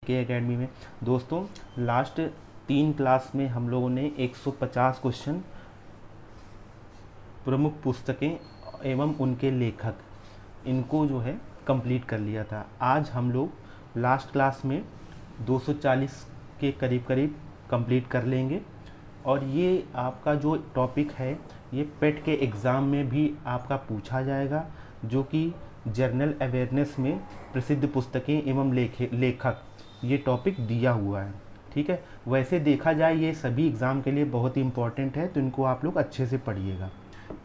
के एकेडमी में। दोस्तों, लास्ट 3 क्लास में हम लोगों ने 150 क्वेश्चन, प्रमुख पुस्तकें एवं उनके लेखक, इनको जो है कंप्लीट कर लिया था। आज हम लोग लास्ट क्लास में 240 के करीब करीब कंप्लीट कर लेंगे। और ये आपका जो टॉपिक है ये पेट के एग्ज़ाम में भी आपका पूछा जाएगा, जो कि जर्नल अवेयरनेस में प्रसिद्ध पुस्तकें एवं लेखक ये टॉपिक दिया हुआ है। ठीक है, वैसे देखा जाए ये सभी एग्ज़ाम के लिए बहुत ही इम्पोर्टेंट है, तो इनको आप लोग अच्छे से पढ़िएगा।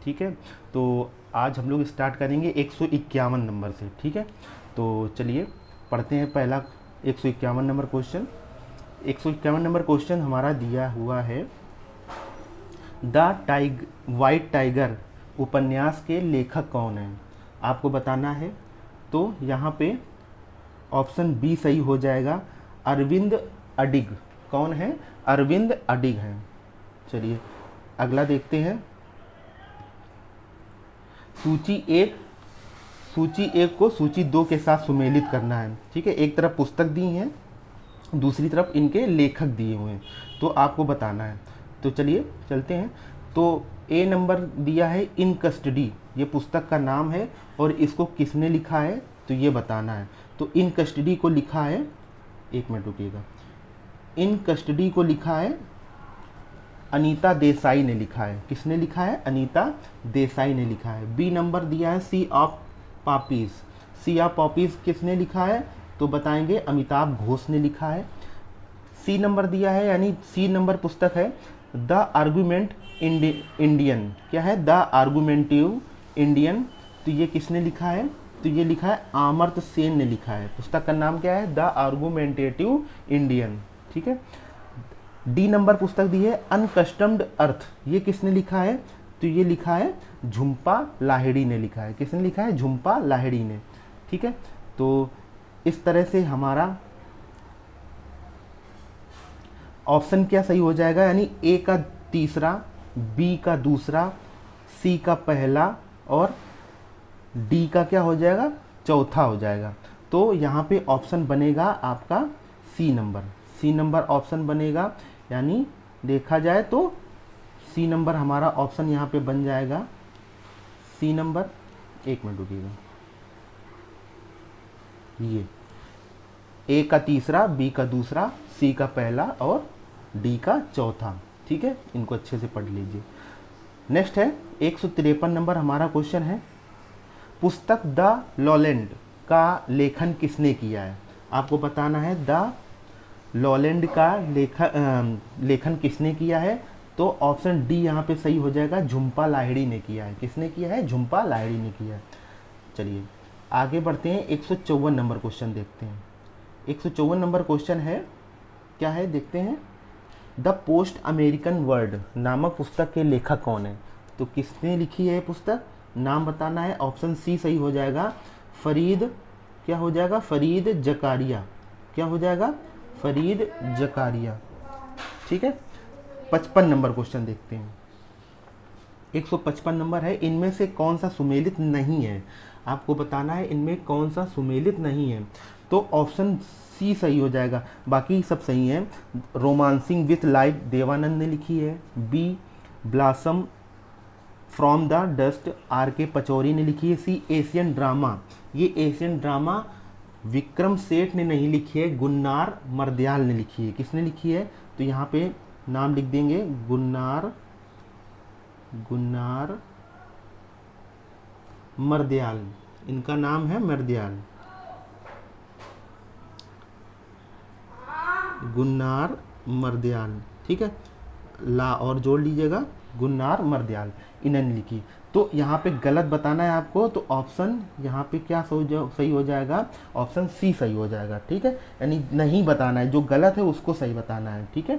ठीक है, तो आज हम लोग स्टार्ट करेंगे 151 नंबर से। ठीक है, तो चलिए पढ़ते हैं पहला 151 नंबर क्वेश्चन। 151 नंबर क्वेश्चन हमारा दिया हुआ है, वाइट टाइगर उपन्यास के लेखक कौन हैं? आपको बताना है। तो यहाँ पे ऑप्शन बी सही हो जाएगा, अरविंद अडिग। कौन है? अरविंद अडिग हैं। चलिए अगला देखते हैं। सूची एक को सूची 2 के साथ सुमेलित करना है। ठीक है, एक तरफ पुस्तक दी हैं, दूसरी तरफ इनके लेखक दिए हुए हैं, तो आपको बताना है। तो चलिए चलते हैं। तो ए नंबर दिया है इन कस्टडी, ये पुस्तक का नाम है और इसको किसने लिखा है तो ये बताना है। तो इन कस्टडी को लिखा है, एक मिनट रुकिएगा, इन कस्टडी को लिखा है अनीता देसाई ने लिखा है। किसने लिखा है? अनीता देसाई ने लिखा है। बी नंबर दिया है sea of poppies. Sea of poppies किसने लिखा है तो बताएंगे अमिताभ घोष ने लिखा है। सी नंबर दिया है, यानी सी नंबर पुस्तक है द आर्गुमेंट इंडियन। क्या है? The argumentative Indian. तो ये किसने लिखा है तो ये लिखा है अमर्त्य सेन ने लिखा है। पुस्तक का नाम क्या है? The argumentative Indian. ठीक है। डी नंबर पुस्तक दी है अनकस्टम्ड अर्थ। ये किसने लिखा है तो ये लिखा है झुम्पा लाहिड़ी ने लिखा है। किसने लिखा है? झुम्पा लाहिड़ी ने। ठीक है, तो इस तरह से हमारा ऑप्शन क्या सही हो जाएगा, यानी ए का तीसरा, बी का दूसरा, सी का पहला और डी का क्या हो जाएगा? चौथा हो जाएगा। तो यहाँ पे ऑप्शन बनेगा आपका C number. C number option बनेगा, यानी देखा जाए तो सी नंबर हमारा ऑप्शन यहाँ पे बन जाएगा। सी नंबर, एक मिनट रुकिएगा, ये ए का तीसरा, बी का दूसरा, सी का पहला और डी का चौथा। ठीक है, इनको अच्छे से पढ़ लीजिए। नेक्स्ट है 153 नंबर हमारा क्वेश्चन है, पुस्तक द लॉलैंड का लेखन किसने किया है? आपको बताना है द लॉलैंड का लेखन किसने किया है। तो ऑप्शन डी यहाँ पे सही हो जाएगा, झुम्पा लाहिड़ी ने किया है। किसने किया है? झुम्पा लाहिड़ी ने किया है। चलिए आगे बढ़ते हैं, 154 नंबर क्वेश्चन देखते हैं। 154 नंबर क्वेश्चन है, क्या है देखते हैं। द पोस्ट अमेरिकन वर्ल्ड नामक पुस्तक के लेखक कौन है? तो किसने लिखी है पुस्तक? नाम बताना है। ऑप्शन सी सही हो जाएगा, फरीद, क्या हो जाएगा? फरीद जकारिया। क्या हो जाएगा? फरीद जकारिया। ठीक है, 55 नंबर क्वेश्चन देखते हैं। 155 नंबर है, इनमें से कौन सा सुमेलित नहीं है? आपको बताना है इनमें कौन सा सुमेलित नहीं है। तो ऑप्शन सी सही हो जाएगा, बाकी सब सही है। रोमांसिंग विथ लाइफ देवानंद ने लिखी है। B blossom from the dust R K Pachauri ने लिखी है। सी एशियन ड्रामा, ये एशियन ड्रामा विक्रम सेठ ने नहीं लिखी है, गुन्नार मर्दयाल ने लिखी है। किसने लिखी है? तो यहाँ पे नाम लिख देंगे, गुन्नार मर्दयाल, इनका नाम है मर्दयाल, गुन्नार मर्दयाल। ठीक है, ला और जोड़ लीजिएगा, गुन्नार मर्दयाल, इन्होंने लिखी। तो यहाँ पे गलत बताना है आपको, तो ऑप्शन यहाँ पे क्या सही हो जाएगा? ऑप्शन सी सही हो जाएगा। ठीक है, यानी नहीं बताना है, जो गलत है उसको सही बताना है। ठीक है,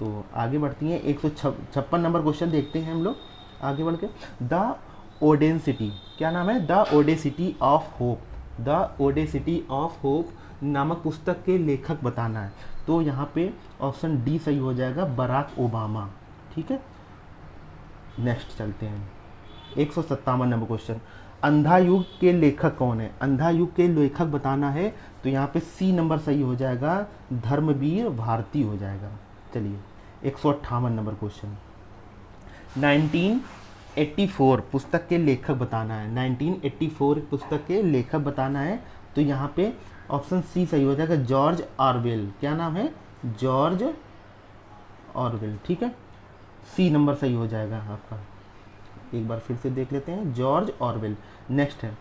तो आगे बढ़ती हैं। 156 नंबर क्वेश्चन देखते हैं हम लोग आगे बढ़ के। द ओडेसिटी, क्या नाम है? The Audacity of hope. The Audacity of hope नामक पुस्तक के लेखक बताना है। तो यहाँ पे ऑप्शन डी सही हो जाएगा, बराक ओबामा। ठीक है, नेक्स्ट चलते हैं। 157 नंबर क्वेश्चन, अंधा युग के लेखक कौन है? अंधा युग के लेखक बताना है तो यहाँ पे सी नंबर सही हो जाएगा, धर्मवीर भारती हो जाएगा। चलिए 158 नंबर क्वेश्चन, 1984 पुस्तक के लेखक बताना है। 1984 पुस्तक के लेखक बताना है तो यहाँ पे ऑप्शन सी सही हो जाएगा, जॉर्ज ऑरवेल। क्या नाम है? George Orwell. ठीक है, सी नंबर सही हो जाएगा आपका। एक बार फिर से देख लेते हैं, जॉर्ज ऑरवेल। नेक्स्ट है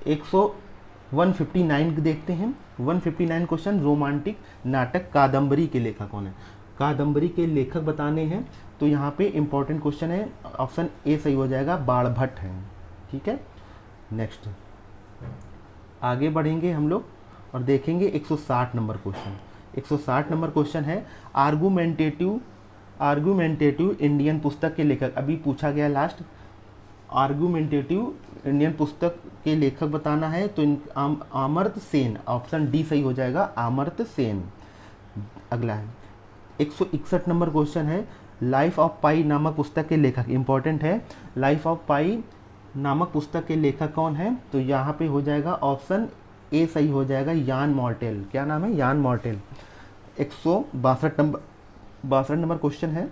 159 देखते हैं। 159 क्वेश्चन, रोमांटिक नाटक कादम्बरी के लेखक कौन है? कादम्बरी के लेखक बताने हैं तो यहाँ पे इंपॉर्टेंट क्वेश्चन है, ऑप्शन ए सही हो जाएगा, बाणभट्ट है। ठीक है, नेक्स्ट आगे बढ़ेंगे हम लोग और देखेंगे 160 नंबर क्वेश्चन। 160 नंबर क्वेश्चन है, आर्गुमेंटेटिव इंडियन पुस्तक के लेखक। अभी पूछा गया लास्ट, आर्गुमेंटेटिव इंडियन पुस्तक के लेखक बताना है तो अमर्त्य सेन, ऑप्शन डी सही हो जाएगा, अमर्त्य सेन। अगला है 161 नंबर क्वेश्चन है, लाइफ ऑफ पाई नामक पुस्तक के लेखक। इंपॉर्टेंट है, लाइफ ऑफ पाई नामक पुस्तक के लेखक कौन है? तो यहाँ पे हो जाएगा ऑप्शन ए सही हो जाएगा, यान मॉर्टेल। क्या नाम है? यान मॉर्टेल। 162 नंबर क्वेश्चन है,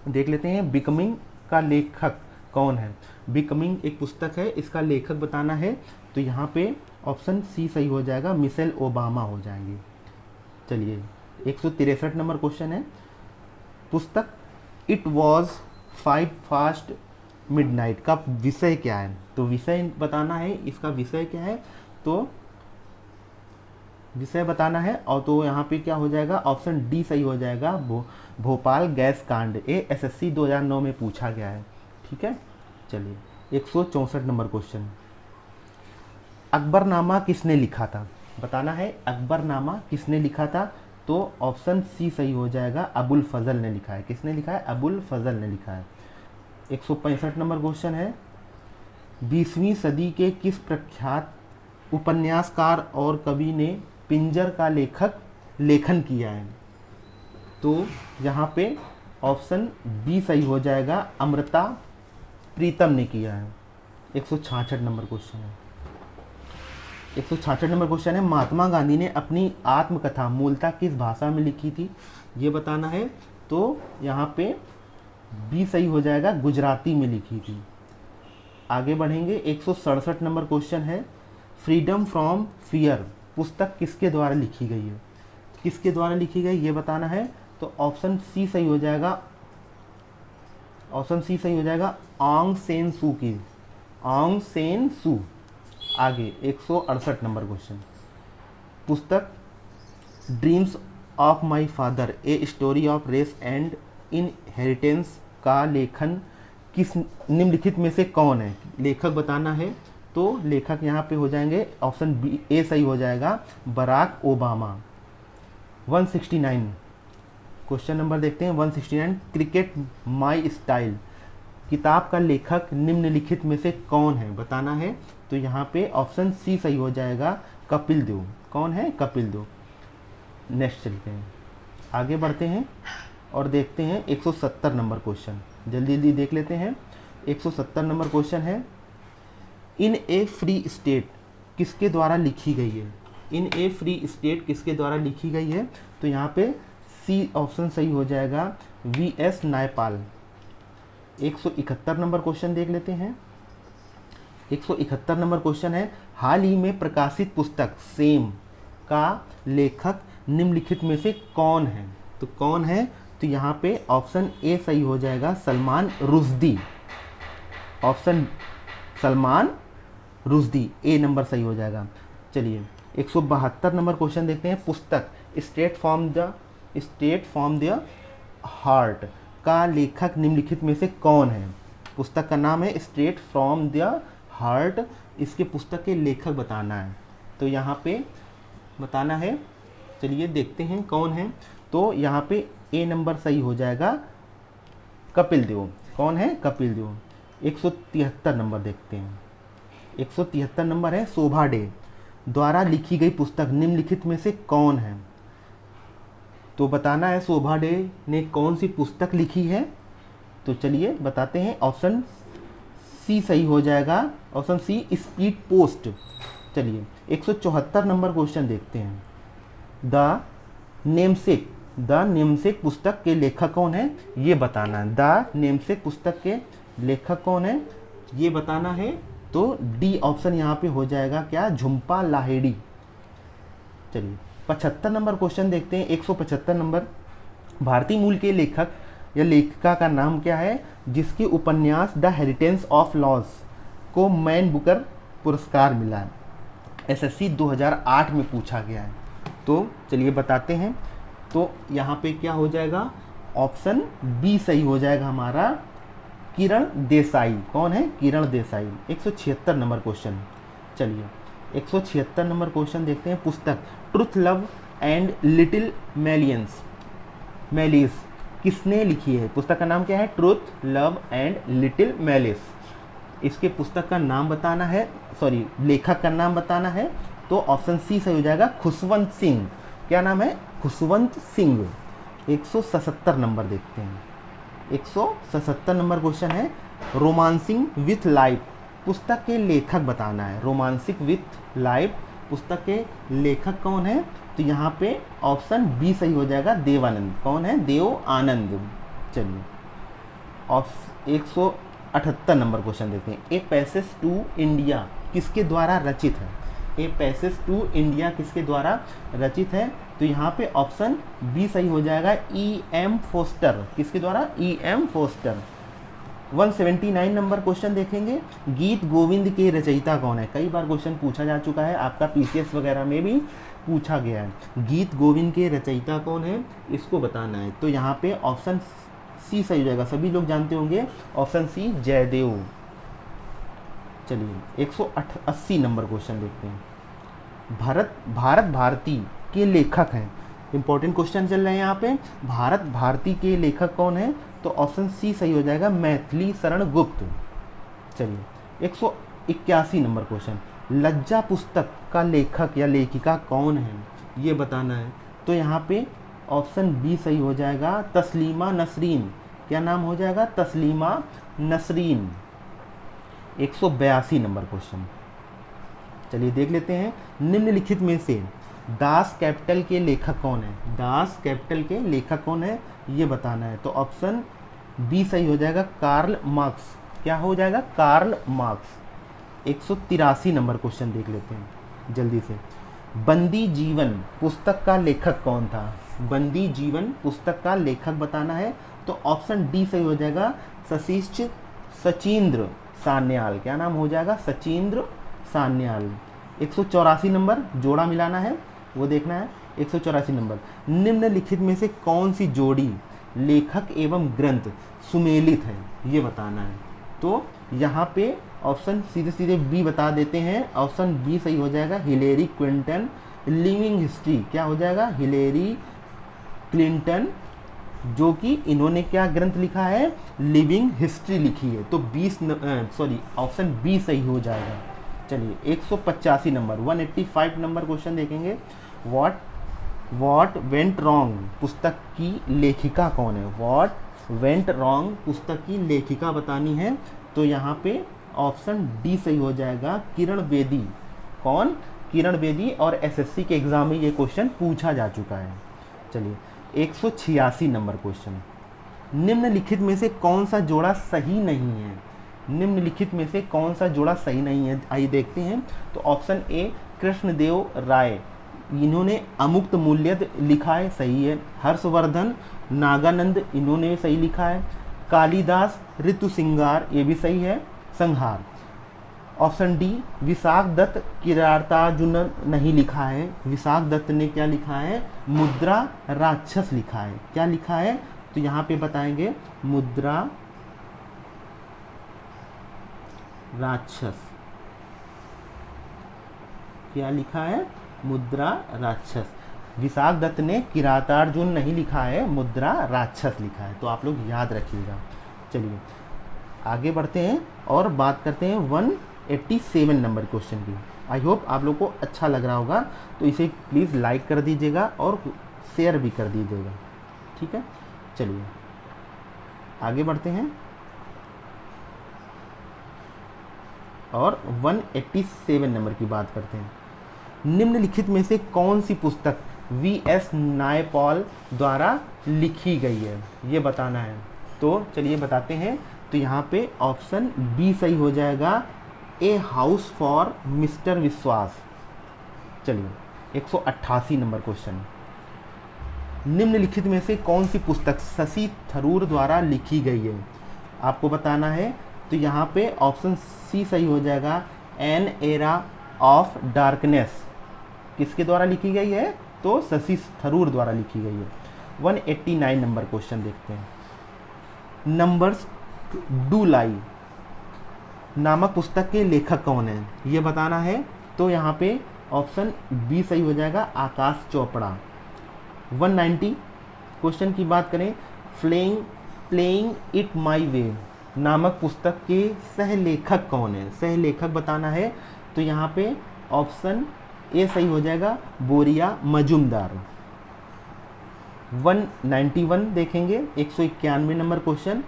देख लेते हैं, बिकमिंग का लेखक कौन है? बिकमिंग एक पुस्तक है, इसका लेखक बताना है तो यहाँ पे ऑप्शन सी सही हो जाएगा, मिशेल ओबामा हो जाएंगे। चलिए 163 नंबर क्वेश्चन है, पुस्तक इट वॉज 5 फास्ट मिडनाइट का विषय क्या है? तो विषय बताना है, इसका विषय क्या है तो विषय बताना है, और तो यहाँ पे क्या हो जाएगा, ऑप्शन डी सही हो जाएगा, भोपाल गैस कांड। ये एसएससी 2009 में पूछा गया है। ठीक है, चलिए 164 नंबर क्वेश्चन, अकबरनामा किसने लिखा था? बताना है अकबरनामा किसने लिखा था तो ऑप्शन सी सही हो जाएगा, अबुल फजल ने लिखा है। किसने लिखा है? अबुल फजल ने लिखा है। 165 नंबर क्वेश्चन है, 20वीं सदी के किस प्रख्यात उपन्यासकार और कवि ने पिंजर का लेखन किया है? तो यहाँ पे ऑप्शन बी सही हो जाएगा, अमृता प्रीतम ने किया है। 166 नंबर क्वेश्चन है, 166 नंबर क्वेश्चन है, महात्मा गांधी ने अपनी आत्मकथा मूलतः किस भाषा में लिखी थी? ये बताना है तो यहाँ पे बी सही हो जाएगा, गुजराती में लिखी थी। आगे बढ़ेंगे 167 नंबर क्वेश्चन है, फ्रीडम फ्रॉम फियर पुस्तक किसके द्वारा लिखी गई है? किसके द्वारा लिखी गई ये बताना है तो ऑप्शन सी सही हो जाएगा, ऑप्शन सी सही हो जाएगा, आंग सेन सू की, आंग सेन सू। आगे 168 नंबर क्वेश्चन, पुस्तक dreams of my father a story of race and inheritance का लेखन किस निम्नलिखित में से कौन है? लेखक बताना है तो लेखक यहाँ पे हो जाएंगे, ऑप्शन बी ए सही हो जाएगा, बराक ओबामा। 169 क्वेश्चन नंबर देखते हैं, 169, क्रिकेट माई स्टाइल किताब का लेखक निम्नलिखित में से कौन है? बताना है तो यहाँ पे ऑप्शन सी सही हो जाएगा, कपिल देव। कौन है? कपिल देव। नेक्स्ट चलते हैं, आगे बढ़ते हैं और देखते हैं 170 नंबर क्वेश्चन, जल्दी जल्दी देख लेते हैं। 170 नंबर क्वेश्चन है, इन ए फ्री स्टेट किसके द्वारा लिखी गई है? इन ए फ्री स्टेट किसके द्वारा लिखी गई है? तो यहाँ पे सी ऑप्शन सही हो जाएगा, वी.एस. नायपाल। 171 नंबर क्वेश्चन देख लेते हैं। 171 नंबर क्वेश्चन है, हाल ही में प्रकाशित पुस्तक सेम का लेखक निम्नलिखित में से कौन है? तो कौन है? तो यहाँ पे ऑप्शन ए सही हो जाएगा, सलमान रुश्दी। ऑप्शन सलमान रुश्दी, ए नंबर सही हो जाएगा। चलिए 172 नंबर क्वेश्चन देखते हैं, पुस्तक स्ट्रेट फ्रॉम द हार्ट का लेखक निम्नलिखित में से कौन है? पुस्तक का नाम है स्ट्रेट फ्रॉम द हार्ट, इसके पुस्तक के लेखक बताना है तो यहाँ पे बताना है। चलिए देखते हैं कौन है, तो यहाँ पे ए नंबर सही हो जाएगा, कपिल देव। कौन है? कपिल देव। 173 नंबर देखते हैं, 173 नंबर है, शोभा डे द्वारा लिखी गई पुस्तक निम्नलिखित में से कौन है? तो बताना है शोभा डे ने कौन सी पुस्तक लिखी है। तो चलिए बताते हैं, ऑप्शन सी सही हो जाएगा, ऑप्शन सी स्पीड पोस्ट। चलिए 174 नंबर क्वेश्चन देखते हैं। द नेमसेक पुस्तक के लेखक कौन है, ये बताना है। द नेमसेक पुस्तक के लेखक कौन है, ये बताना है। तो डी ऑप्शन यहाँ पे हो जाएगा क्या, झुम्पा लाहिड़ी। चलिए 75 नंबर क्वेश्चन देखते हैं। 175 नंबर, भारतीय मूल के लेखक या लेखिका का नाम क्या है जिसके उपन्यास द हेरिटेज ऑफ लॉज को मैन बुकर पुरस्कार मिला है। एसएससी 2008 में पूछा गया है। तो चलिए बताते हैं। तो यहाँ पे क्या हो जाएगा, ऑप्शन बी सही हो जाएगा हमारा, किरण देसाई। कौन है, किरण देसाई। 176 नंबर क्वेश्चन, चलिए 176 नंबर क्वेश्चन देखते हैं। पुस्तक truth love and little malice किसने लिखी है, पुस्तक का नाम क्या है, truth love and little malice. इसके पुस्तक का नाम बताना है, सॉरी लेखक का नाम बताना है। तो ऑप्शन सी सही हो जाएगा, खुशवंत सिंह। क्या नाम है, खुशवंत सिंह। 177 नंबर देखते हैं। 177 नंबर क्वेश्चन है, रोमांसिंग विथ लाइफ पुस्तक के लेखक बताना है। रोमांसिक विथ लाइफ पुस्तक के लेखक कौन है, तो यहाँ पे ऑप्शन बी सही हो जाएगा, देवानंद। कौन है, देव आनंद। चलिए 178 नंबर क्वेश्चन देखते हैं। ए पैसेज टू इंडिया किसके द्वारा रचित है, ए पैसेज टू इंडिया किसके द्वारा रचित है, तो यहाँ पे ऑप्शन बी सही हो जाएगा, E.M. फोस्टर। किसके द्वारा, E.M. फोस्टर। 179 नंबर क्वेश्चन देखेंगे। गीत गोविंद के रचयिता कौन है, कई बार क्वेश्चन पूछा जा चुका है, आपका पीसीएस वगैरह में भी पूछा गया है। गीत गोविंद के रचयिता कौन है, इसको बताना है। तो यहाँ पे ऑप्शन सी सही हो जाएगा, सभी लोग जानते होंगे, ऑप्शन सी जयदेव। चलिए 180 नंबर क्वेश्चन देखते हैं। भारत भारती के लेखक हैं, इंपॉर्टेंट क्वेश्चन चल रहे हैं यहाँ पे। भारत भारती के लेखक कौन है, तो ऑप्शन सी सही हो जाएगा, मैथिली शरण गुप्त। चलिए 181 नंबर क्वेश्चन, लज्जा पुस्तक का लेखक या लेखिका कौन है, ये बताना है। तो यहाँ पे ऑप्शन बी सही हो जाएगा, तस्लीमा नसरीन। क्या नाम हो जाएगा, तस्लीमा नसरीन। 182 नंबर क्वेश्चन, चलिए देख लेते हैं। निम्नलिखित में से दास कैपिटल के लेखक कौन है, दास कैपिटल के लेखक कौन है, ये बताना है। तो ऑप्शन बी सही हो जाएगा, कार्ल मार्क्स। क्या हो जाएगा, कार्ल मार्क्स। 183 नंबर क्वेश्चन देख लेते हैं जल्दी से। बंदी जीवन पुस्तक का लेखक कौन था, बंदी जीवन पुस्तक का लेखक बताना है। तो ऑप्शन डी सही हो जाएगा, सचिंद्र सान्याल। क्या नाम हो जाएगा, सचिंद्र सान्याल। 184 नंबर, जोड़ा मिलाना है वो देखना है। 184 नंबर, निम्नलिखित में से कौन सी जोड़ी लेखक एवं ग्रंथ सुमेलित है, ये बताना है। तो यहाँ पे ऑप्शन सीधे सीधे बी बता देते हैं, ऑप्शन बी सही हो जाएगा, हिलेरी क्लिंटन लिविंग हिस्ट्री। क्या हो जाएगा, हिलेरी क्लिंटन, जो कि इन्होंने क्या ग्रंथ लिखा है, लिविंग हिस्ट्री लिखी है। तो ऑप्शन बी सही हो जाएगा। चलिए 185 नंबर, 185 नंबर क्वेश्चन देखेंगे। व्हाट वेंट रॉन्ग पुस्तक की लेखिका कौन है, व्हाट वेंट रॉन्ग पुस्तक की लेखिका बतानी है। तो यहाँ पे ऑप्शन डी सही हो जाएगा, किरण बेदी। कौन, किरण बेदी। और एसएससी के एग्जाम में ये क्वेश्चन पूछा जा चुका है। चलिए 186 नंबर क्वेश्चन, निम्नलिखित में से कौन सा जोड़ा सही नहीं है, निम्नलिखित में से कौन सा जोड़ा सही नहीं है, आइए देखते हैं। तो ऑप्शन ए कृष्णदेव राय, इन्होंने अमुक्त मूल्य लिखा है, सही है। हर्षवर्धन नागानंद, इन्होंने सही लिखा है। कालिदास ऋतु सिंगार, ये भी सही है, संहार। ऑप्शन डी विशाख दत्त किरातार्जुन नहीं लिखा है, विशाख दत्त ने क्या लिखा है, मुद्रा राक्षस लिखा है। क्या लिखा है, तो यहाँ पे बताएंगे, मुद्रा राक्षस। क्या लिखा है, मुद्रा राक्षस। विशाख दत्त ने किरातार्जुन नहीं लिखा है, मुद्रा राक्षस लिखा है। तो आप लोग याद रखिएगा। चलिए आगे बढ़ते हैं और बात करते हैं 187 नंबर क्वेश्चन की। आई होप आप लोग को अच्छा लग रहा होगा, तो इसे प्लीज़ लाइक कर दीजिएगा और शेयर भी कर दीजिएगा, ठीक है। चलिए आगे बढ़ते हैं। और 187 नंबर की बात करते हैं। निम्नलिखित में से कौन सी पुस्तक वी.एस. नायपॉल द्वारा लिखी गई है, ये बताना है। तो चलिए बताते हैं। तो यहाँ पे ऑप्शन बी सही हो जाएगा, ए हाउस फॉर मिस्टर विश्वास। चलिए 188 नंबर क्वेश्चन, निम्नलिखित में से कौन सी पुस्तक शशि थरूर द्वारा लिखी गई है, आपको बताना है। तो यहाँ पे ऑप्शन सी सही हो जाएगा, एन एरा ऑफ डार्कनेस। किसके द्वारा लिखी गई है, तो शशि थरूर द्वारा लिखी गई है। 189 नंबर क्वेश्चन देखते हैं। नंबर्स डू लाई नामक पुस्तक के लेखक कौन है, ये बताना है। तो यहाँ पे ऑप्शन बी सही हो जाएगा, आकाश चोपड़ा। 190 क्वेश्चन की बात करें, प्लेइंग इट माई वे नामक पुस्तक के सह लेखक कौन है, सह लेखक बताना है। तो यहाँ पे ऑप्शन ए सही हो जाएगा, बोरिया मजुमदार। 191 देखेंगे, 191 number question,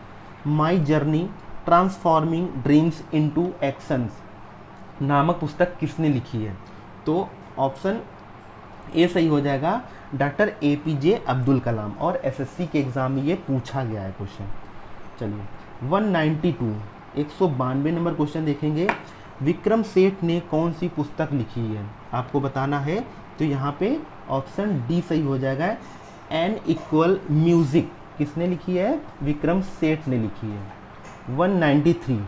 my journey transforming dreams into actions नामक पुस्तक किसने लिखी है। तो ऑप्शन ए सही हो जाएगा, डॉक्टर APJ अब्दुल कलाम, और SSC के एग्जाम में ये पूछा गया है क्वेश्चन। चलिए 192 192 नंबर क्वेश्चन देखेंगे, विक्रम सेठ ने कौन सी पुस्तक लिखी है, आपको बताना है। तो यहाँ पे ऑप्शन डी सही हो जाएगा, एन इक्वल म्यूजिक किसने लिखी है, विक्रम सेठ ने लिखी है। 193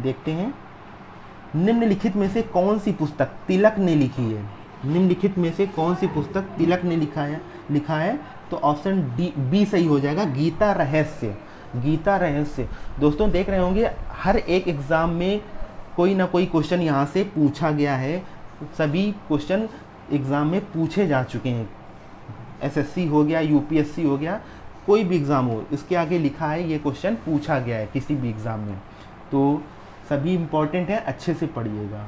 देखते हैं, निम्नलिखित में से कौन सी पुस्तक तिलक ने लिखी है, निम्नलिखित में से कौन सी पुस्तक तिलक ने लिखा है। तो ऑप्शन डी बी सही हो जाएगा, गीता रहस्य। गीता रहस्य दोस्तों देख रहे होंगे हर एक एग्ज़ाम में कोई ना कोई क्वेश्चन यहाँ से पूछा गया है, सभी क्वेश्चन एग्ज़ाम में पूछे जा चुके हैं। SSC हो गया, UPSC हो गया, कोई भी एग्ज़ाम हो, इसके आगे लिखा है ये क्वेश्चन पूछा गया है किसी भी एग्ज़ाम में। तो सभी इम्पॉर्टेंट है, अच्छे से पढ़िएगा।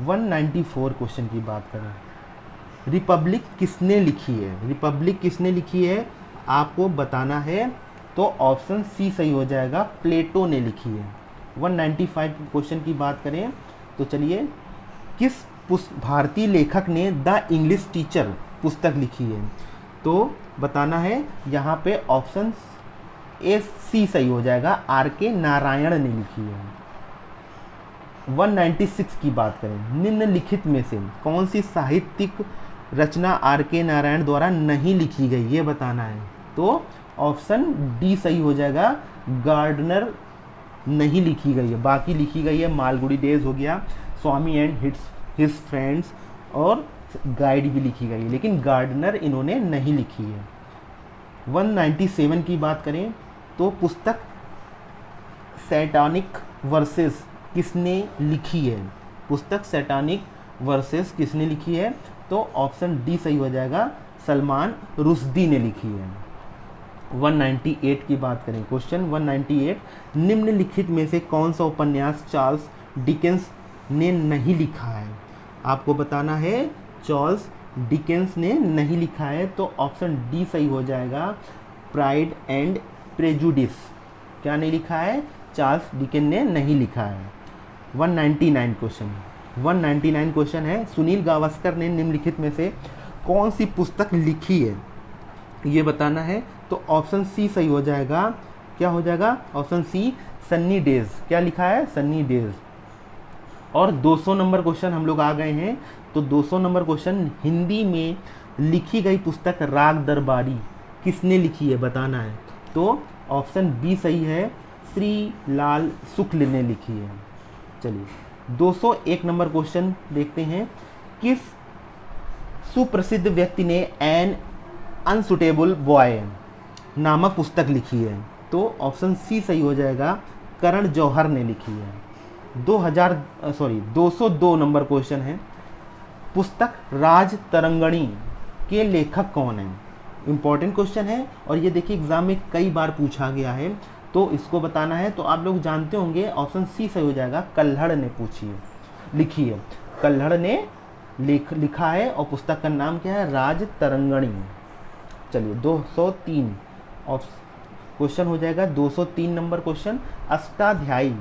194 क्वेश्चन की बात करें, रिपब्लिक किसने लिखी है, रिपब्लिक किसने लिखी है आपको बताना है। तो ऑप्शन सी सही हो जाएगा, प्लेटो ने लिखी है। 195 क्वेश्चन की बात करें, तो चलिए किस भारतीय लेखक ने द इंग्लिश टीचर पुस्तक लिखी है, तो बताना है। यहाँ पे ऑप्शन ए सी सही हो जाएगा, RK नारायण ने लिखी है। 196 की बात करें, निम्नलिखित में से कौन सी साहित्यिक रचना RK नारायण द्वारा नहीं लिखी गई, ये बताना है। तो ऑप्शन डी सही हो जाएगा, गार्डनर नहीं लिखी गई है, बाकी लिखी गई है मालगुडी डेज हो गया, स्वामी एंड हिज फ्रेंड्स और गाइड भी लिखी गई है, लेकिन गार्डनर इन्होंने नहीं लिखी है। 197 की बात करें, तो पुस्तक सैटानिक वर्सेस किसने लिखी है, पुस्तक सैटानिक वर्सेस किसने लिखी है। तो ऑप्शन डी सही हो जाएगा, सलमान रुश्दी ने लिखी है। 198 की बात करें, क्वेश्चन 198, निम्नलिखित में से कौन सा उपन्यास चार्ल्स डिकेंस ने नहीं लिखा है, आपको बताना है। चार्ल्स डिकेंस ने नहीं लिखा है, तो ऑप्शन डी सही हो जाएगा, प्राइड एंड प्रेजुडिस। क्या नहीं लिखा है, चार्ल्स डिकेंस ने नहीं लिखा है। 199 क्वेश्चन, 199 क्वेश्चन है, सुनील गावस्कर ने निम्नलिखित में से कौन सी पुस्तक लिखी है, ये बताना है। तो ऑप्शन सी सही हो जाएगा, क्या हो जाएगा, ऑप्शन सी सन्नी डेज। क्या लिखा है, सन्नी डेज। और 200 नंबर क्वेश्चन हम लोग आ गए हैं। तो 200 नंबर क्वेश्चन, हिंदी में लिखी गई पुस्तक राग दरबारी किसने लिखी है, बताना है। तो ऑप्शन बी सही है, श्री लाल शुक्ल ने लिखी है। चलिए 201 नंबर क्वेश्चन देखते हैं, किस सुप्रसिद्ध व्यक्ति ने एन अनसुटेबल बॉय नामक पुस्तक लिखी है। तो ऑप्शन सी सही हो जाएगा, करण जौहर ने लिखी है। 202 नंबर क्वेश्चन है, पुस्तक राज तरंगणी के लेखक कौन है, इंपॉर्टेंट क्वेश्चन है और ये देखिए एग्जाम में कई बार पूछा गया है, तो इसको बताना है। तो आप लोग जानते होंगे, ऑप्शन सी सही हो जाएगा, कल्हड़ ने लिखी है, कल्हड़ ने लिखा है और पुस्तक का नाम क्या है, राज तरंगणी। चलिए 203 क्वेश्चन हो जाएगा, 203 नंबर क्वेश्चन, अष्टाध्यायी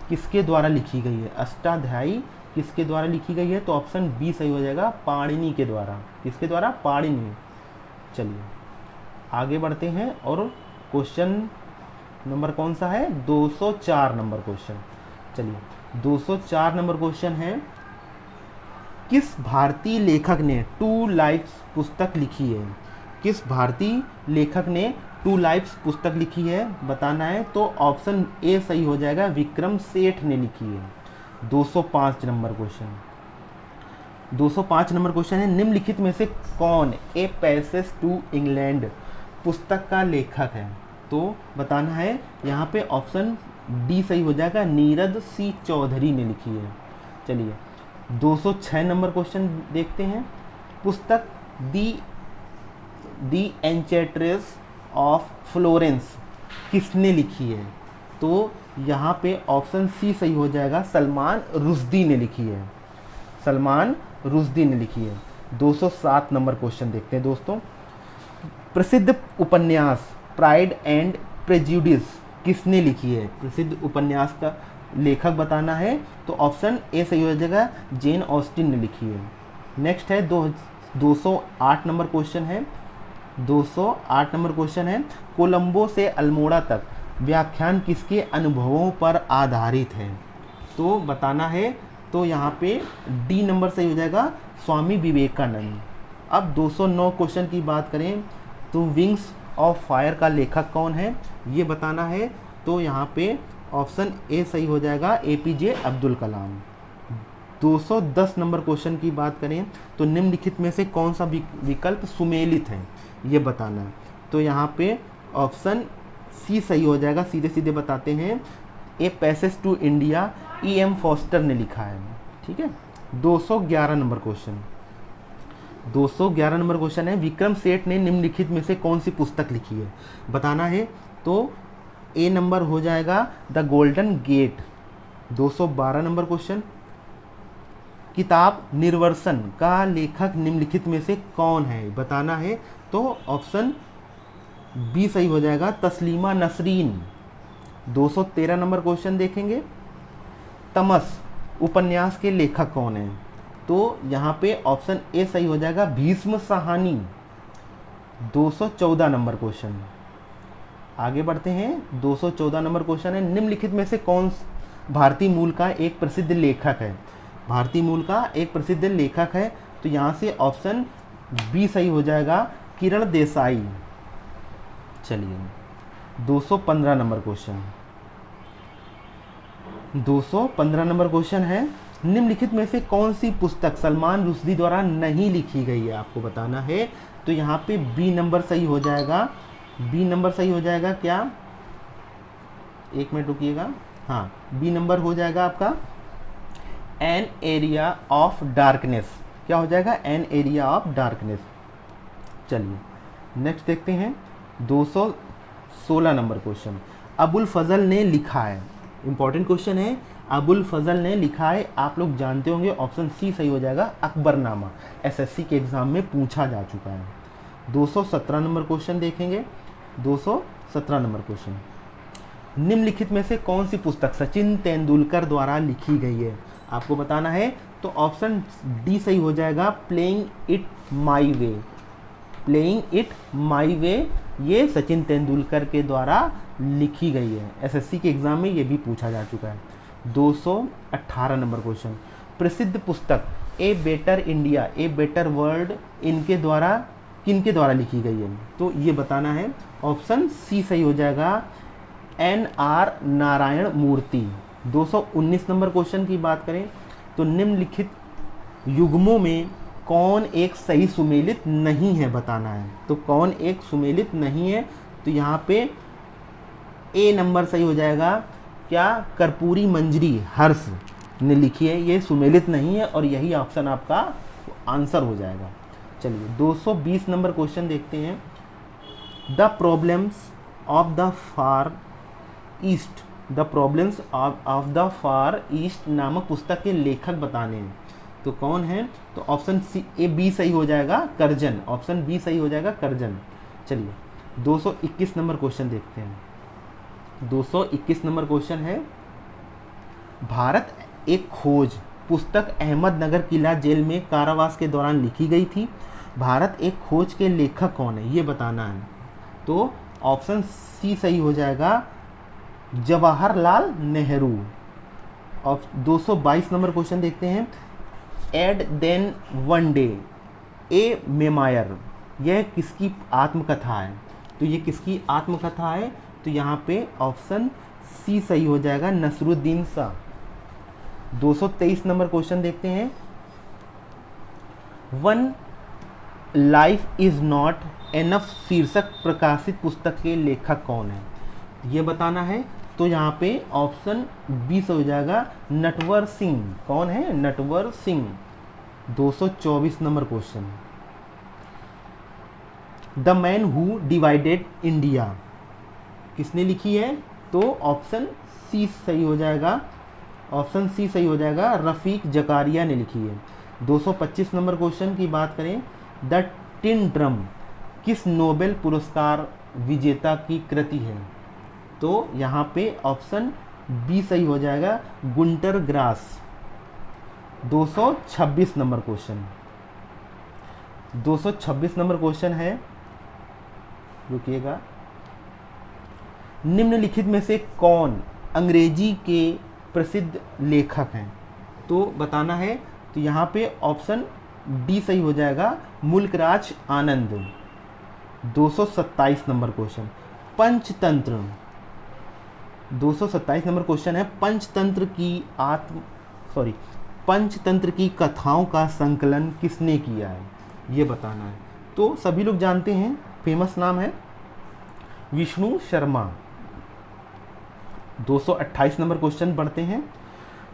किसके द्वारा लिखी गई है? अष्टाध्यायी किसके द्वारा लिखी गई है? तो ऑप्शन बी सही हो जाएगा, पाणिनि के द्वारा। किसके द्वारा? पाणिनि। चलिए आगे बढ़ते हैं और क्वेश्चन नंबर कौन सा है? 204 नंबर क्वेश्चन। चलिए 204 नंबर क्वेश्चन है, किस भारतीय लेखक ने टू लाइफ्स पुस्तक लिखी है? किस भारतीय लेखक ने टू लाइफ्स पुस्तक लिखी है बताना है। तो ऑप्शन ए सही हो जाएगा, विक्रम सेठ ने लिखी है। 205 नंबर क्वेश्चन। 205 नंबर क्वेश्चन है, निम्नलिखित में से कौन ए पैसेज टू इंग्लैंड पुस्तक का लेखक है? तो बताना है यहाँ पे ऑप्शन डी सही हो जाएगा, नीरद सी चौधरी ने लिखी है। चलिए 206 नंबर क्वेश्चन देखते हैं, पुस्तक दी एंचेंट्रेस ऑफ फ्लोरेंस किसने लिखी है? तो यहाँ पे ऑप्शन सी सही हो जाएगा, सलमान रुश्दी ने लिखी है। सलमान रुश्दी ने लिखी है। 207 नंबर क्वेश्चन देखते हैं दोस्तों, प्रसिद्ध उपन्यास प्राइड एंड प्रेजुडिस किसने लिखी है? प्रसिद्ध उपन्यास का लेखक बताना है। तो ऑप्शन ए सही हो जाएगा, जेन ऑस्टिन ने लिखी है। नेक्स्ट है 208 नंबर क्वेश्चन है। 208 नंबर क्वेश्चन है, कोलंबो से अल्मोड़ा तक व्याख्यान किसके अनुभवों पर आधारित है? तो बताना है। तो यहाँ पे डी नंबर सही हो जाएगा, स्वामी विवेकानंद। अब 209 क्वेश्चन की बात करें तो विंग्स ऑफ फायर का लेखक कौन है ये बताना है। तो यहाँ पे ऑप्शन ए सही हो जाएगा, APJ Abdul Kalam. 210 number question की बात करें तो निम्नलिखित में से कौन सा विकल्प सुमेलित है ये बताना है। तो यहाँ पे ऑप्शन सी सही हो जाएगा, सीधे सीधे बताते हैं, a passage to India E M. Forster ने लिखा है। ठीक है। 211 नंबर क्वेश्चन। 211 नंबर क्वेश्चन है, विक्रम सेठ ने निम्नलिखित में से कौन सी पुस्तक लिखी है बताना है। तो ए नंबर हो जाएगा, the golden gate. 212 number question, किताब निर्वर्सन का लेखक निम्नलिखित में से कौन है बताना है। तो ऑप्शन बी सही हो जाएगा, तस्लीमा नसरीन। 213 नंबर क्वेश्चन देखेंगे, तमस उपन्यास के लेखक कौन है? तो यहाँ पे ऑप्शन ए सही हो जाएगा, भीष्म साहनी। 214 नंबर क्वेश्चन, आगे बढ़ते हैं। 214 नंबर क्वेश्चन है, निम्नलिखित में से कौन भारतीय मूल का एक प्रसिद्ध लेखक है? भारतीय मूल का एक प्रसिद्ध लेखक है। तो यहाँ से ऑप्शन बी सही हो जाएगा, किरण देसाई। चलिए 215 नंबर क्वेश्चन। 215 नंबर क्वेश्चन है, निम्नलिखित में से कौन सी पुस्तक सलमान रुश्दी द्वारा नहीं लिखी गई है आपको बताना है। तो यहाँ पे बी नंबर सही हो जाएगा। बी नंबर सही हो जाएगा क्या? एक मिनट रुकिएगा। हाँ, बी नंबर हो जाएगा आपका, एन एरिया ऑफ डार्कनेस। क्या हो जाएगा? An area of darkness. चलिए नेक्स्ट देखते हैं 216 नंबर क्वेश्चन, अबुल फजल ने लिखा है। इंपॉर्टेंट क्वेश्चन है, अबुल फजल ने लिखा है, आप लोग जानते होंगे, ऑप्शन सी सही हो जाएगा, अकबरनामा। एसएससी के एग्जाम में पूछा जा चुका है। 217 नंबर क्वेश्चन देखेंगे। 217 नंबर क्वेश्चन, निम्नलिखित में से कौन सी पुस्तक सचिन तेंदुलकर द्वारा लिखी गई है आपको बताना है। तो ऑप्शन डी सही हो जाएगा, playing it my way. Playing it my way ये सचिन तेंदुलकर के द्वारा लिखी गई है। एसएससी के एग्जाम में ये भी पूछा जा चुका है। 218 नंबर क्वेश्चन, प्रसिद्ध पुस्तक a better India a better world इनके द्वारा किनके द्वारा लिखी गई है? तो ये बताना है। ऑप्शन सी सही हो जाएगा, एन.आर. नारायण मूर्ति। 219 नंबर क्वेश्चन की बात करें तो निम्नलिखित युग्मों में कौन एक सही सुमेलित नहीं है बताना है। तो कौन एक सुमेलित नहीं है? तो यहाँ पे ए नंबर सही हो जाएगा, क्या? कर्पूरी मंजरी हर्ष ने लिखी है, ये सुमेलित नहीं है और यही ऑप्शन आपका आंसर हो जाएगा। चलिए 220 नंबर क्वेश्चन देखते हैं, the problems of the far east. The problems of the far east नामक पुस्तक के लेखक बताने हैं। तो कौन है? तो ऑप्शन सी ए बी सही हो जाएगा, कर्जन। ऑप्शन बी सही हो जाएगा, कर्जन। चलिए 221 नंबर क्वेश्चन देखते हैं। 221 नंबर क्वेश्चन है, भारत एक खोज पुस्तक अहमदनगर किला जेल में कारावास के दौरान लिखी गई थी। भारत एक खोज के लेखक कौन है, ये बताना है। तो ऑप्शन सी सही हो जाएगा, जवाहरलाल नेहरू। और 222 नंबर क्वेश्चन देखते हैं। एड देन वन डे ए मेमायर, यह किसकी आत्मकथा है? तो ये किसकी आत्मकथा है? तो यहाँ पे ऑप्शन सी सही हो जाएगा, नसरुद्दीन शाह। 223 नंबर क्वेश्चन देखते हैं। One life is not enough शीर्षक प्रकाशित पुस्तक के लेखक कौन है, ये बताना है। तो यहाँ पे ऑप्शन बी से हो जाएगा, नटवर सिंह। कौन है? Natwar Singh. 224 number question. The man who divided India किसने लिखी है? तो ऑप्शन सी सही हो जाएगा, ऑप्शन सी सही हो जाएगा, रफ़ीक जकारिया ने लिखी है। 225 नंबर क्वेश्चन की बात करें। द टिन ड्रम किस नोबेल पुरस्कार विजेता की कृति है? तो यहाँ पे ऑप्शन बी सही हो जाएगा, Gunter grass. 226 number question. 226 number question है, रुकिएगा। निम्नलिखित में से कौन अंग्रेजी के प्रसिद्ध लेखक हैं? तो बताना है। तो यहाँ पे ऑप्शन डी सही हो जाएगा, मुल्कराज आनंद। 227 number question. Panchatantra, 227 number question है। पंचतंत्र की कथाओं का संकलन किसने किया है, ये बताना है। तो सभी लोग जानते हैं, फेमस नाम है विष्णु शर्मा। 228 नंबर क्वेश्चन पढ़ते हैं।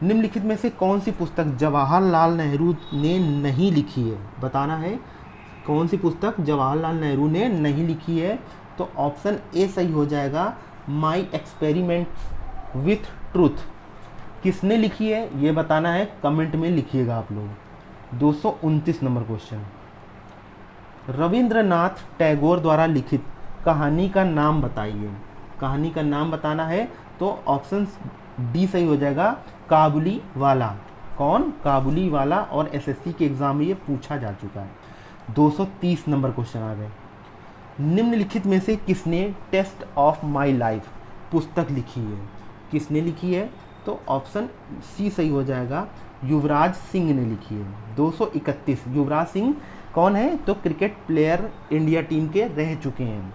निम्नलिखित में से कौन सी पुस्तक जवाहरलाल नेहरू ने नहीं लिखी है, बताना है। कौन सी पुस्तक जवाहरलाल नेहरू ने नहीं लिखी है? तो ऑप्शन ए सही हो जाएगा, माई एक्सपेरिमेंट्स विथ ट्रूथ। किसने लिखी है, ये बताना है, कमेंट में लिखिएगा आप लोग। 229 नंबर क्वेश्चन। रविंद्रनाथ टैगोर द्वारा लिखित कहानी का नाम बताइए। कहानी का नाम बताना है। तो ऑप्शन डी सही हो जाएगा, काबुली वाला। कौन? काबुली वाला। और एसएससी के एग्जाम में ये पूछा जा चुका है। 230 नंबर क्वेश्चन आ गए। निम्नलिखित में से किसने टेस्ट ऑफ माई लाइफ पुस्तक लिखी है? किसने लिखी है? तो ऑप्शन सी सही हो जाएगा, युवराज सिंह ने लिखी है। 231। युवराज सिंह कौन है? तो क्रिकेट प्लेयर इंडिया टीम के रह चुके हैं,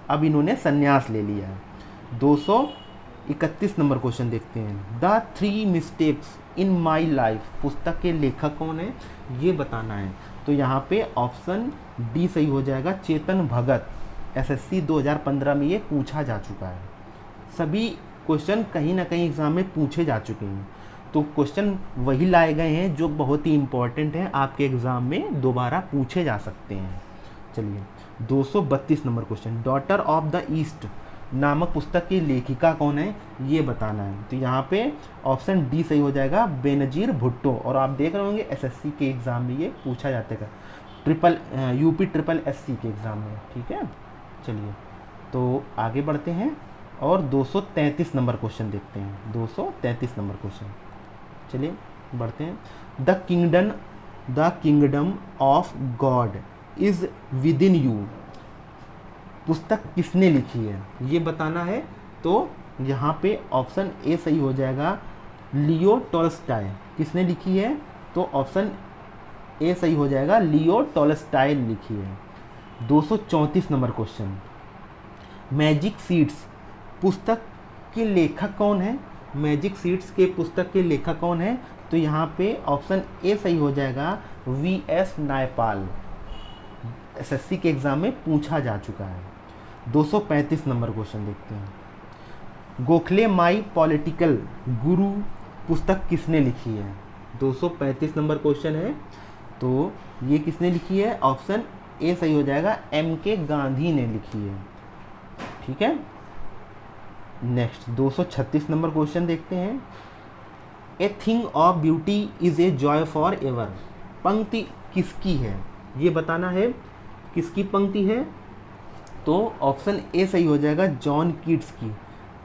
अब इन्होंने संन्यास ले लिया है। 231 नंबर क्वेश्चन देखते हैं। The 3 mistakes in my life पुस्तक के लेखक कौन है, ये बताना है। तो यहाँ पे ऑप्शन डी सही हो जाएगा, चेतन भगत। एसएससी 2015 में ये पूछा जा चुका है। सभी क्वेश्चन कहीं ना कहीं एग्जाम में पूछे जा चुके हैं, तो क्वेश्चन वही लाए गए हैं जो बहुत ही इंपॉर्टेंट है, आपके एग्ज़ाम में दोबारा पूछे जा सकते हैं। चलिए 232 number question. Daughter of the east नामक पुस्तक की लेखिका कौन है, ये बताना है। तो यहाँ पे ऑप्शन डी सही हो जाएगा, बेनजीर भुट्टो। और आप देख रहे होंगे एसएससी के एग्ज़ाम में ये पूछा जाता है, यूपी ट्रिपल एससी के एग्ज़ाम में। ठीक है, चलिए तो आगे बढ़ते हैं और 233 नंबर क्वेश्चन देखते हैं। 233 नंबर क्वेश्चन, चलिए बढ़ते हैं। The kingdom of God is with in you पुस्तक किसने लिखी है, ये बताना है। तो यहाँ पे ऑप्शन ए सही हो जाएगा, लियो टॉल्स्टॉय। किसने लिखी है? तो ऑप्शन ए सही हो जाएगा, लियो टॉल्स्टॉय लिखी है। 234 नंबर क्वेश्चन। मैजिक सीड्स पुस्तक के लेखक कौन है? मैजिक सीड्स के पुस्तक के लेखक कौन है? तो यहाँ पे ऑप्शन ए सही हो जाएगा, वीएस नायपाल। एसएससी के एग्ज़ाम में पूछा जा चुका है। 235 नंबर क्वेश्चन देखते हैं। गोखले माई पॉलिटिकल गुरु पुस्तक किसने लिखी है? 235 नंबर क्वेश्चन है, तो ये किसने लिखी है? ऑप्शन ए सही हो जाएगा, एम.के. गांधी ने लिखी है। ठीक है, नेक्स्ट 236 नंबर क्वेश्चन देखते हैं। A thing of beauty is a joy for ever पंक्ति किसकी है, ये बताना है। किसकी पंक्ति है? तो ऑप्शन ए सही हो जाएगा, जॉन कीट्स की।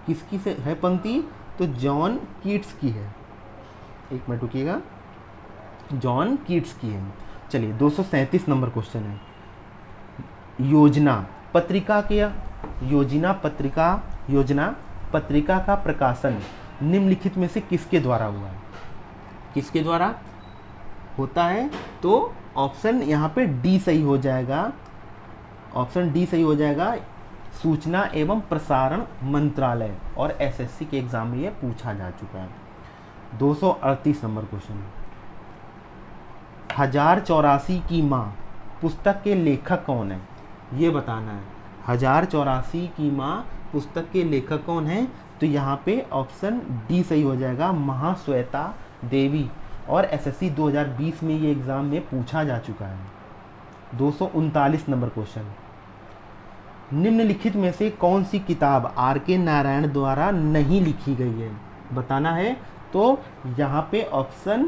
किसकी से है पंक्ति? तो जॉन कीट्स की है। एक मिनट रुकिएगा, जॉन कीट्स की है। चलिए 237 नंबर क्वेश्चन है, योजना पत्रिका के योजना पत्रिका का प्रकाशन निम्नलिखित में से किसके द्वारा हुआ है? किसके द्वारा होता है? तो ऑप्शन यहाँ पे डी सही हो जाएगा, ऑप्शन डी सही हो जाएगा, सूचना एवं प्रसारण मंत्रालय। और एसएससी के एग्जाम में ये पूछा जा चुका है। 238 नंबर क्वेश्चन, 1084 की माँ पुस्तक के लेखक कौन है? ये बताना है। 1084 की माँ पुस्तक के लेखक कौन है? तो यहाँ पे ऑप्शन डी सही हो जाएगा, महाश्वेता देवी। और एसएससी 2020 में ये एग्ज़ाम में पूछा जा चुका है। 239 नंबर क्वेश्चन, निम्नलिखित में से कौन सी किताब आर के नारायण द्वारा नहीं लिखी गई है? बताना है। तो यहाँ पे ऑप्शन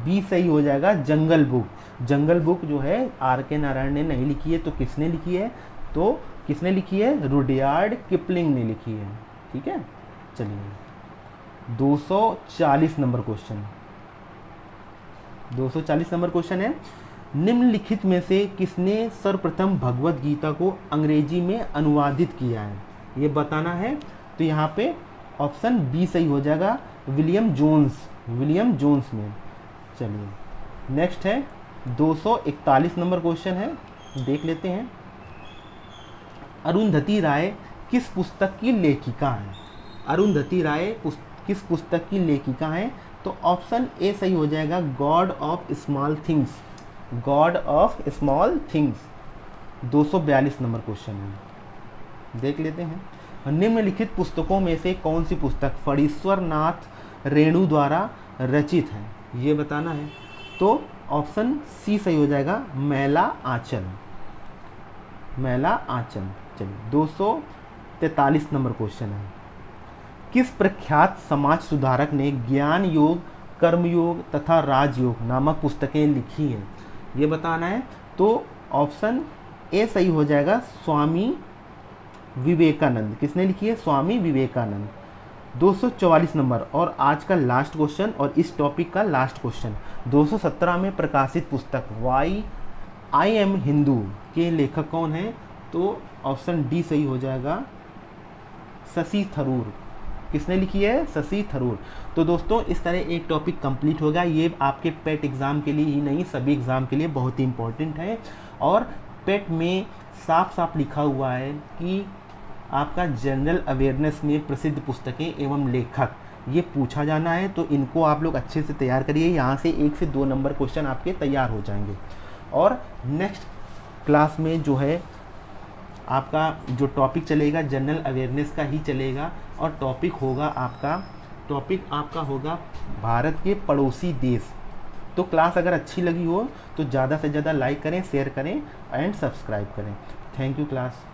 बी सही हो जाएगा, जंगल बुक। जंगल बुक जो है आर के नारायण ने नहीं लिखी है। तो किसने लिखी है? तो किसने लिखी है? रुडयार्ड किपलिंग ने लिखी है। ठीक है, चलिए 240 नंबर क्वेश्चन, 240 नंबर क्वेश्चन है, निम्नलिखित में से किसने सर्वप्रथम भगवत गीता को अंग्रेजी में अनुवादित किया है? ये बताना है। तो यहाँ पे ऑप्शन बी सही हो जाएगा, विलियम जोन्स ने। चलिए नेक्स्ट है 241 नंबर क्वेश्चन है, देख लेते हैं। अरुंधति राय किस पुस्तक की लेखिका है? अरुंधति राय किस पुस्तक की लेखिका है? तो ऑप्शन ए सही हो जाएगा, God of small things. God of small things. 242 number question है, देख लेते हैं। निम्नलिखित पुस्तकों में से कौन सी पुस्तक फणीश्वर नाथ रेणु द्वारा रचित है? ये बताना है। तो ऑप्शन सी सही हो जाएगा, मैला आंचल। मैला आंचल। चलिए 243 नंबर क्वेश्चन है, किस प्रख्यात समाज सुधारक ने ज्ञान योग, कर्मयोग तथा राजयोग नामक पुस्तकें लिखी हैं? ये बताना है। तो ऑप्शन ए सही हो जाएगा, स्वामी विवेकानंद। किसने लिखी है? स्वामी विवेकानंद। 244 नंबर और आज का लास्ट क्वेश्चन और इस टॉपिक का लास्ट क्वेश्चन, 217 में प्रकाशित पुस्तक वाई आई एम हिंदू के लेखक कौन है? तो ऑप्शन डी सही हो जाएगा, शशि थरूर। किसने लिखी है? शशि थरूर। तो दोस्तों इस तरह एक टॉपिक कंप्लीट होगा। ये आपके पेट एग्ज़ाम के लिए ही नहीं, सभी एग्ज़ाम के लिए बहुत ही इंपॉर्टेंट है। और पेट में साफ साफ लिखा हुआ है कि आपका जनरल अवेयरनेस में प्रसिद्ध पुस्तकें एवं लेखक ये पूछा जाना है। तो इनको आप लोग अच्छे से तैयार करिए, यहाँ से 1 से 2 नंबर क्वेश्चन आपके तैयार हो जाएंगे। और नेक्स्ट क्लास में जो है आपका जो टॉपिक चलेगा जनरल अवेयरनेस का ही चलेगा। और टॉपिक आपका होगा भारत के पड़ोसी देश। तो क्लास अगर अच्छी लगी हो तो ज़्यादा से ज़्यादा लाइक करें, शेयर करें एंड सब्सक्राइब करें। Thank you class.